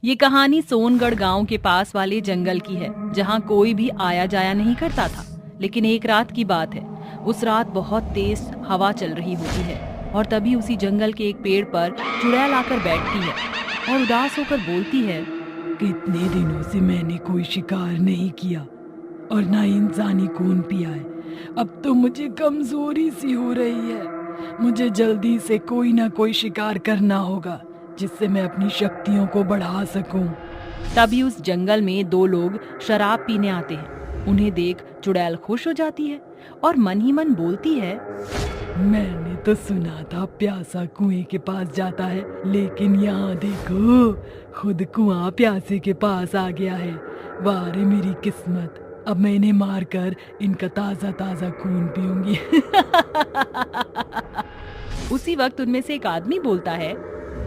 ये कहानी सोनगढ़ गांव के पास वाले जंगल की है, जहां कोई भी आया जाया नहीं करता था। लेकिन एक रात की बात है। उस रात बहुत तेज हवा चल रही होती है और तभी उसी जंगल के एक पेड़ पर चुड़ैल आकर बैठती है और उदास होकर बोलती है। कितने दिनों से मैंने कोई शिकार नहीं किया और ना इंसानी खून पिया है। अब तो मुझे कमजोरी सी हो रही है। मुझे जल्दी से कोई ना कोई शिकार करना होगा जिससे मैं अपनी शक्तियों को बढ़ा सकूं। तभी उस जंगल में दो लोग शराब पीने आते हैं। उन्हें देख चुड़ैल खुश हो जाती है और मन ही मन बोलती है। मैंने तो सुना था प्यासा कुएं के पास जाता है, लेकिन यहाँ देखो खुद कुआं प्यासे के पास आ गया है। वाह रे मेरी किस्मत, अब मैं इन्हें मारकर इनका ताजा ताजा खून पीऊंगी। उसी वक्त उनमें से एक आदमी बोलता है।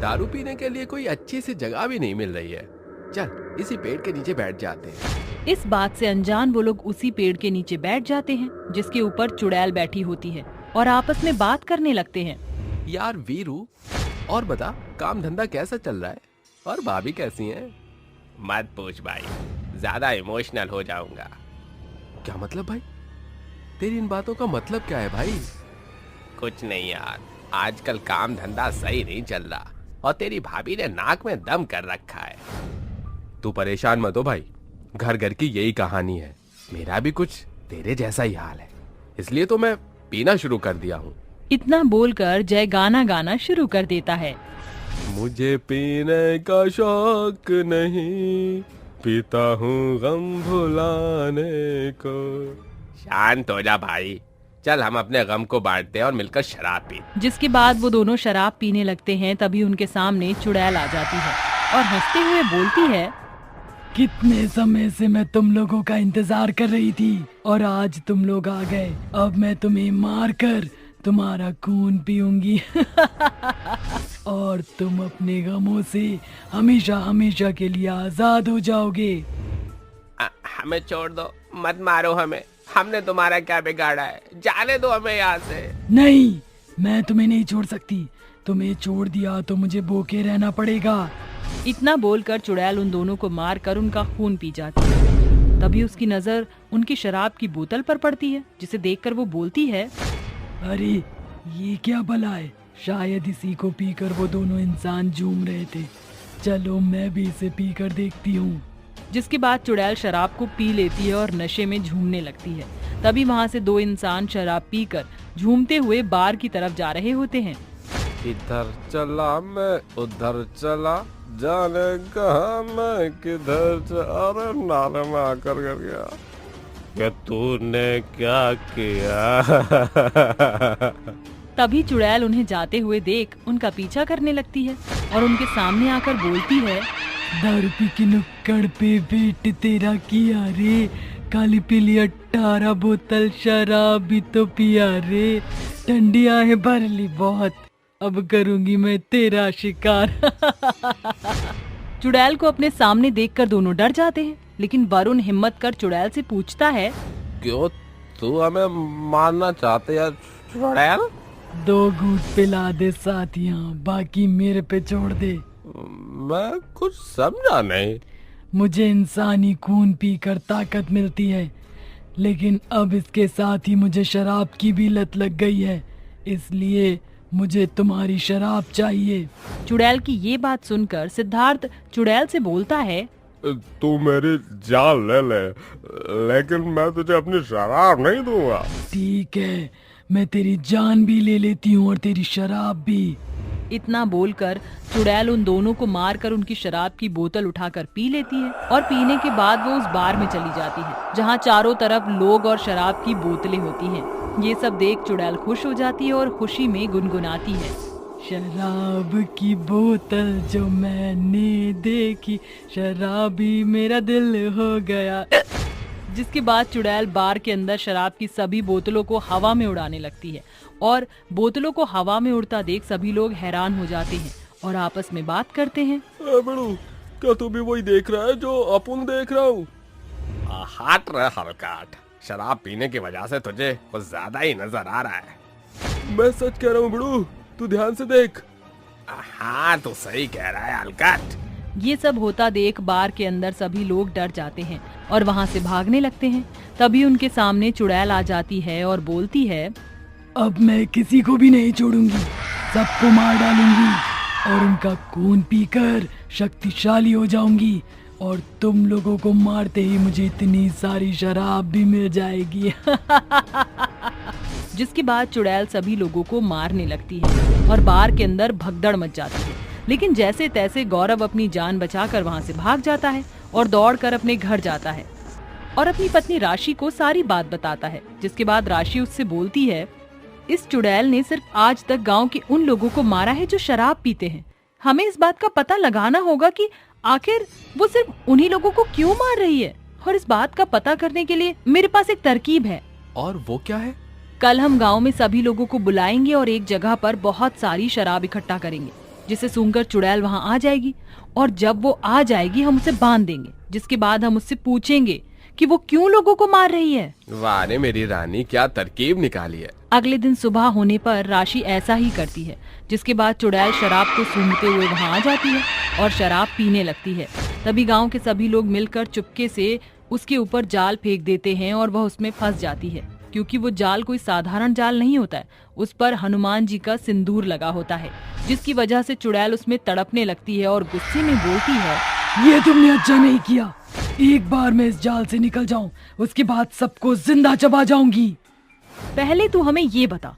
दारू पीने के लिए कोई अच्छी सी जगह भी नहीं मिल रही है। चल इसी पेड़ के नीचे बैठ जाते हैं। इस बात से अनजान वो लोग उसी पेड़ के नीचे बैठ जाते हैं जिसके ऊपर चुड़ैल बैठी होती है और आपस में बात करने लगते हैं। यार वीरू, और बता काम धंधा कैसा चल रहा है और भाभी कैसी हैं? मत पूछ भाई, ज्यादा इमोशनल हो जाऊंगा। क्या मतलब भाई? तेरी इन बातों का मतलब क्या है भाई? कुछ नहीं यार, आजकल काम धंधा सही नहीं चल रहा और तेरी भाभी ने नाक में दम कर रखा है। तू परेशान मत हो भाई, घर घर की यही कहानी है। मेरा भी कुछ तेरे जैसा ही हाल है, इसलिए तो मैं पीना शुरू कर दिया हूँ। इतना बोलकर जय गाना गाना शुरू कर देता है। मुझे पीने का शौक नहीं, पीता हूँ गम भुलाने को। शांत हो जा भाई, चल हम अपने गम को बांटते हैं और मिलकर शराब पी। जिसके बाद वो दोनों शराब पीने लगते हैं। तभी उनके सामने चुड़ैल आ जाती है और हंसते हुए बोलती है। कितने समय से मैं तुम लोगों का इंतजार कर रही थी और आज तुम लोग आ गए। अब मैं तुम्हें मारकर तुम्हारा खून पीऊंगी। और तुम अपने गमों से हमेशा हमेशा के लिए आजाद हो जाओगे। हमें छोड़ दो, मत मारो हमें, हमने तुम्हारा क्या बिगाड़ा है? जाने दो हमें यहाँ से। नहीं, मैं तुम्हें नहीं छोड़ सकती। तुम्हें छोड़ दिया तो मुझे भूखे रहना पड़ेगा। इतना बोलकर चुड़ैल उन दोनों को मारकर उनका खून पी जाती है। तभी उसकी नजर उनकी शराब की बोतल पर पड़ती है, जिसे देखकर वो बोलती है। अरे ये क्या भला है? शायद इसी को पीकर वो दोनों इंसान झूम रहे थे। चलो मैं भी इसे पीकर देखती हूँ। जिसके बाद चुड़ैल शराब को पी लेती है और नशे में झूमने लगती है। तभी वहाँ से दो इंसान शराब पीकर झूमते हुए बार की तरफ जा रहे होते हैं। इधर चला मैं उधर चला, जाने कहा मैं किधर। अरे नाले में आकर कर गया, क्या तूने क्या किया? तभी चुड़ैल उन्हें जाते हुए देख उनका पीछा करने लगती है और उनके सामने आकर बोलती है। दारू पी के नुक्कड़ पे पेट तेरा किया रे, काली पीली 18 बोतल शराब भी तो पिया रे, ठंडियां है भर ली बहुत, अब करूंगी मैं तेरा शिकार। चुड़ैल को अपने सामने देखकर दोनों डर जाते हैं, लेकिन वरुण हिम्मत कर चुड़ैल से पूछता है। क्यों, तू हमें मारना चाहते यार चुड़ैल? 2 घूंट पिला दे साथियां, बाकी मेरे पे छोड़ दे। मैं कुछ समझा नहीं। मुझे इंसानी खून पीकर ताकत मिलती है, लेकिन अब इसके साथ ही मुझे शराब की भी लत लग गई है, इसलिए मुझे तुम्हारी शराब चाहिए। चुड़ैल की ये बात सुनकर सिद्धार्थ चुड़ैल से बोलता है। तू मेरी जान ले ले, लेकिन मैं तुझे अपनी शराब नहीं दूंगा। ठीक है, मैं तेरी जान भी ले लेती हूँ और तेरी शराब भी। इतना बोलकर चुड़ैल उन दोनों को मारकर उनकी शराब की बोतल उठाकर पी लेती है और पीने के बाद वो उस बार में चली जाती है जहाँ चारों तरफ लोग और शराब की बोतलें होती हैं। ये सब देख चुड़ैल खुश हो जाती है और खुशी में गुनगुनाती है। शराब की बोतल जो मैंने देखी, शराबी मेरा दिल हो गया। जिसके बाद चुड़ैल बार के अंदर शराब की सभी बोतलों को हवा में उड़ाने लगती है और बोतलों को हवा में उड़ता देख सभी लोग हैरान हो जाते हैं और आपस में बात करते हैं। बड़ू, क्या तू भी वही देख रहा है जो अपन देख रहा हूँ? हट रहा हलकाट, शराब पीने की वजह से तुझे कुछ ज्यादा ही नजर आ रहा है। मैं सच कह रहा हूँ बड़ू, तू ध्यान से देख। हाँ तो सही कह रहा है हलकाट। ये सब होता देख बार के अंदर सभी लोग डर जाते हैं और वहाँ से भागने लगते हैं। तभी उनके सामने चुड़ैल आ जाती है और बोलती है, अब मैं किसी को भी नहीं छोड़ूंगी, सबको मार डालूंगी और उनका खून पीकर शक्तिशाली हो जाऊंगी और तुम लोगों को मारते ही मुझे इतनी सारी शराब भी मिल जाएगी। जिसके बाद चुड़ैल सभी लोगों को मारने लगती है और बार के अंदर भगदड़ मच जाती है। लेकिन जैसे तैसे गौरव अपनी जान बचाकर वहाँ से भाग जाता है और दौड़कर अपने घर जाता है और अपनी पत्नी राशि को सारी बात बताता है। जिसके बाद राशि उससे बोलती है, इस चुड़ैल ने सिर्फ आज तक गांव के उन लोगों को मारा है जो शराब पीते हैं। हमें इस बात का पता लगाना होगा कि आखिर वो सिर्फ उन्हीं लोगों को क्यों मार रही है, और इस बात का पता करने के लिए मेरे पास एक तरकीब है। और वो क्या है? कल हम गांव में सभी लोगों को बुलाएंगे और एक जगह पर बहुत सारी शराब इकट्ठा करेंगे, जिसे सुनकर चुड़ैल वहां आ जाएगी और जब वो आ जाएगी हम उसे बांध देंगे। जिसके बाद हम उससे पूछेंगे कि वो क्यों लोगों को मार रही है। वाह रे मेरी रानी, क्या तरकीब निकाली है। अगले दिन सुबह होने पर राशि ऐसा ही करती है। जिसके बाद चुड़ैल शराब को सूंघते हुए वहां आ जाती है और शराब पीने लगती है। तभी गांव के सभी लोग मिलकर चुपके से उसके ऊपर जाल फेंक देते हैं और वह उसमें फंस जाती है, क्योंकि वो जाल कोई साधारण जाल नहीं होता है। उस पर हनुमान जी का सिंदूर लगा होता है, जिसकी वजह से चुड़ैल उसमें तड़पने लगती है और गुस्से में बोलती है, ये तुमने अच्छा नहीं किया। एक बार मैं इस जाल से निकल जाऊं, उसके बाद सबको जिंदा चबा जाऊंगी। पहले तू हमें ये बता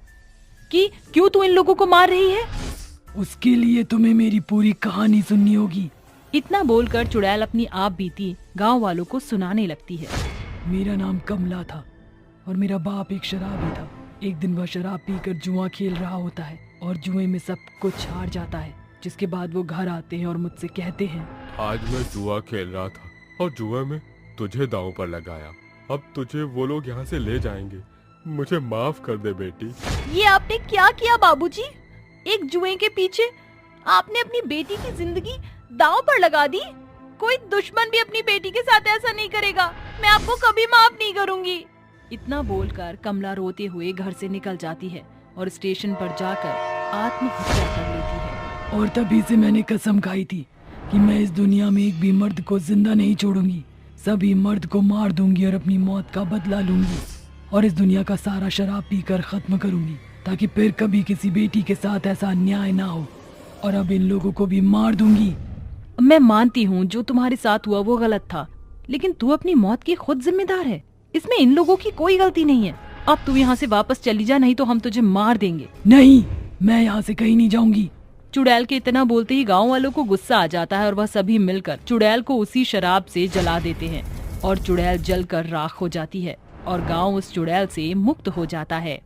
कि क्यों तू इन लोगों को मार रही है। उसके लिए तुम्हें मेरी पूरी कहानी सुननी होगी। इतना बोलकर चुड़ैल अपनी आप बीती गांव वालों को सुनाने लगती है। मेरा नाम कमला था और मेरा बाप एक शराबी था। एक दिन वह शराब पीकर जुआ खेल रहा होता है और जुए में सब कुछ हार जाता है। जिसके बाद वो घर आते हैं और मुझसे कहते हैं, आज मैं जुआ खेल रहा था और जुए में तुझे दांव पर लगाया। अब तुझे वो लोग यहाँ से ले जाएंगे, मुझे माफ कर दे बेटी। ये आपने क्या किया बाबूजी? एक जुए के पीछे आपने अपनी बेटी की जिंदगी दांव पर लगा दी। कोई दुश्मन भी अपनी बेटी के साथ ऐसा नहीं करेगा। मैं आपको कभी माफ नहीं करूंगी। इतना बोलकर कमला रोते हुए घर से निकल जाती है और स्टेशन पर जाकर आत्महत्या कर लेती है। और तभी से मैंने कसम खाई थी कि मैं इस दुनिया में एक भी मर्द को जिंदा नहीं छोड़ूंगी। सभी मर्द को मार दूंगी और अपनी मौत का बदला लूंगी और इस दुनिया का सारा शराब पीकर खत्म करूंगी, ताकि फिर कभी किसी बेटी के साथ ऐसा अन्याय ना हो। और अब इन लोगों को भी मार दूंगी। मैं मानती हूँ जो तुम्हारे साथ हुआ वो गलत था, लेकिन तू अपनी मौत की खुद जिम्मेदार है। इसमें इन लोगों की कोई गलती नहीं है। अब तू यहाँ से वापस चली जा, नहीं तो हम तुझे मार देंगे। नहीं, मैं यहाँ से कहीं नहीं जाऊंगी। चुड़ैल के इतना बोलते ही गांव वालों को गुस्सा आ जाता है और वह सभी मिलकर चुड़ैल को उसी शराब से जला देते हैं और चुड़ैल जलकर राख हो जाती है और गांव उस चुड़ैल से मुक्त हो जाता है।